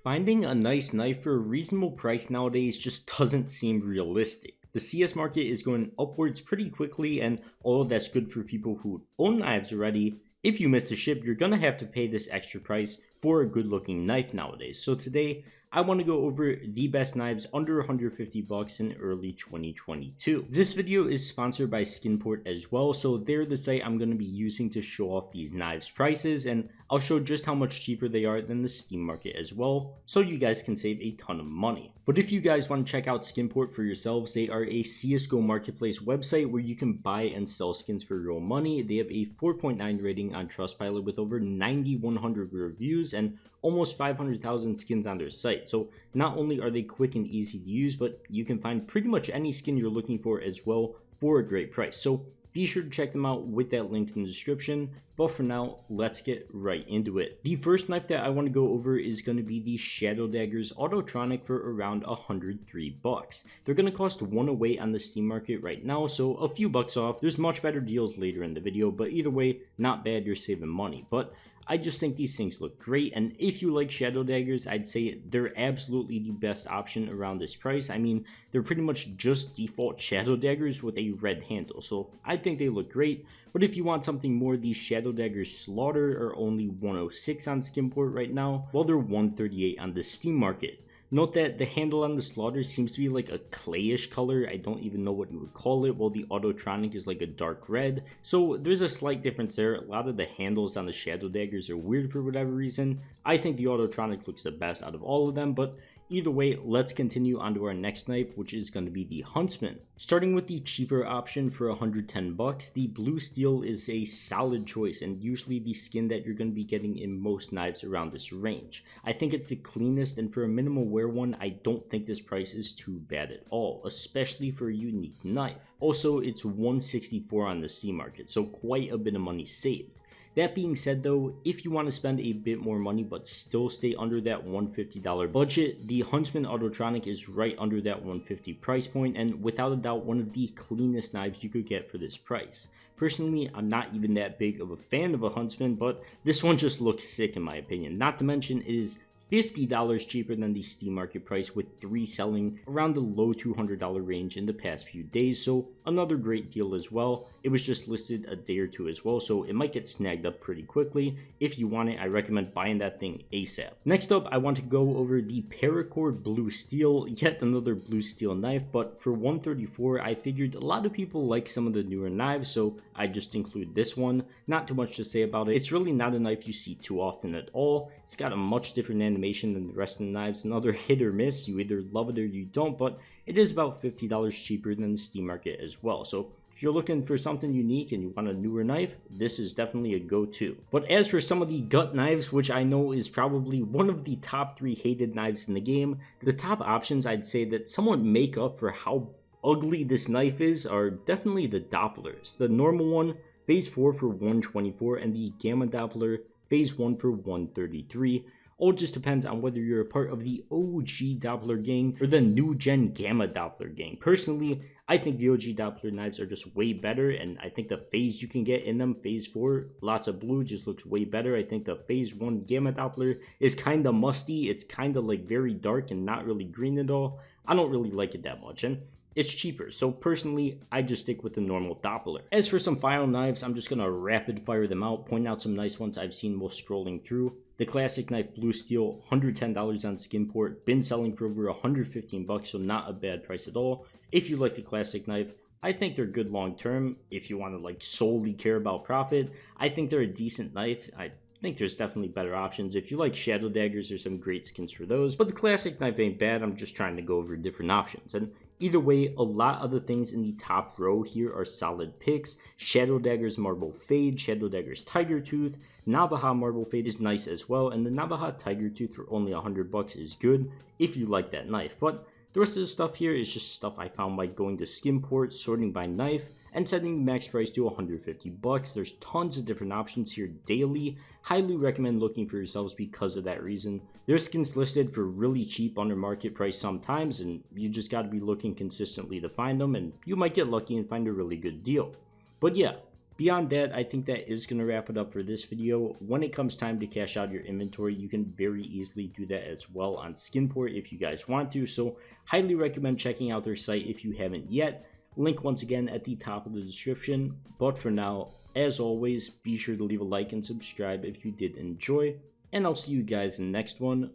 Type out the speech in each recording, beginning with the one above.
Finding a nice knife for a reasonable price nowadays just doesn't seem realistic. The CS market is going upwards pretty quickly, and although that's good for people who own knives already, if you miss the ship, you're gonna have to pay this extra price for a good looking knife nowadays. So today, I want to go over the best knives under 150 bucks in early 2022. This video is sponsored by Skinport as well, so they're the site I'm going to be using to show off these knives prices, and I'll show just how much cheaper they are than the Steam market as well, so you guys can save a ton of money. But if you guys want to check out Skinport for yourselves, they are a CSGO marketplace website where you can buy and sell skins for real money. They have a 4.9 rating on Trustpilot with over 9,100 reviews and almost 500,000 skins on their site. So not only are they quick and easy to use, but you can find pretty much any skin you're looking for as well for a great price. So be sure to check them out with that link in the description. But for now, let's get right into it. The first knife that I want to go over is going to be the Shadow Daggers Autotronic for around 103 bucks. They're going to cost 108 on the Steam market right now, so a few bucks off. There's much better deals later in the video, but either way, not bad, you're saving money. But I just think these things look great, and if you like Shadow Daggers, I'd say they're absolutely the best option around this price. I mean, they're pretty much just default Shadow Daggers with a red handle, so I think they look great. But if you want something more, these Shadow Daggers Slaughter are only 106 on Skinport right now, while they're 138 on the Steam market. Note that the handle on the Slaughter seems to be like a clayish color. I don't even know what you would call it, while the Autotronic is like a dark red. So there's a slight difference there. A lot of the handles on the Shadow Daggers are weird for whatever reason. I think the Autotronic looks the best out of all of them, but either way, let's continue on to our next knife, which is going to be the Huntsman. Starting with the cheaper option for 110 bucks, the Blue Steel is a solid choice and usually the skin that you're going to be getting in most knives around this range. I think it's the cleanest, and for a minimal wear one, I don't think this price is too bad at all, especially for a unique knife. Also, it's 164 on the Steam market, so quite a bit of money saved. That being said though, if you want to spend a bit more money but still stay under that $150 budget, the Huntsman Autotronic is right under that $150 price point, and without a doubt one of the cleanest knives you could get for this price. Personally, I'm not even that big of a fan of a Huntsman, but this one just looks sick in my opinion. Not to mention it is $50 cheaper than the Steam market price, with 3 selling around the low $200 range in the past few days, so another great deal as well. It was just listed a day or two as well, so it might get snagged up pretty quickly. If you want it, I recommend buying that thing ASAP. Next up, I want to go over the Paracord Blue Steel, yet another Blue Steel knife, but for 134, I figured a lot of people like some of the newer knives, so I just include this one. Not too much to say about it. It's really not a knife you see too often at all. It's got a much different animation than the rest of the knives, another hit or miss. You either love it or you don't, but it is about $50 cheaper than the Steam market as well. So if you're looking for something unique and you want a newer knife, this is definitely a go-to. But as for some of the gut knives, which I know is probably one of the top 3 hated knives in the game, the top options I'd say that somewhat make up for how ugly this knife is are definitely the Dopplers. The normal one, phase 4 for 124, and the Gamma Doppler, phase 1 for 133. All just depends on whether you're a part of the OG Doppler gang or the new gen Gamma Doppler gang. Personally, I think the OG Doppler knives are just way better, and I think the phase you can get in them, phase 4, lots of blue, just looks way better. I think the phase 1 Gamma Doppler is kind of musty. It's kind of like very dark and not really green at all. I don't really like it that much, and it's cheaper, so personally, I just stick with the normal Doppler. As for some final knives, I'm just gonna rapid fire them out, point out some nice ones I've seen while scrolling through. The classic knife Blue Steel, $110 on Skinport, been selling for over 115 bucks, so not a bad price at all. If you like the classic knife, I think they're good long term. If you want to like solely care about profit, I think they're a decent knife. I think there's definitely better options. If you like Shadow Daggers, there's some great skins for those, but the classic knife ain't bad. I'm just trying to go over different options, and either way, a lot of the things in the top row here are solid picks. Shadow Daggers Marble Fade, Shadow Daggers Tiger Tooth, Navaja Marble Fade is nice as well, and the Navaja Tiger Tooth for only 100 bucks is good if you like that knife. But the rest of the stuff here is just stuff I found by going to Skinport, sorting by knife, and setting the max price to 150 bucks. There's tons of different options here daily. Highly recommend looking for yourselves because of that reason. There's skins listed for really cheap under market price sometimes, and you just got to be looking consistently to find them, and you might get lucky and find a really good deal. But yeah, Beyond that, I think that is going to wrap it up for this video. When it comes time to cash out your inventory, you can very easily do that as well on Skinport if you guys want to. So highly recommend checking out their site if you haven't yet. Link once again at the top of the description. But for now, as always, be sure to leave a like and subscribe if you did enjoy. And I'll see you guys in the next one.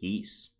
Peace.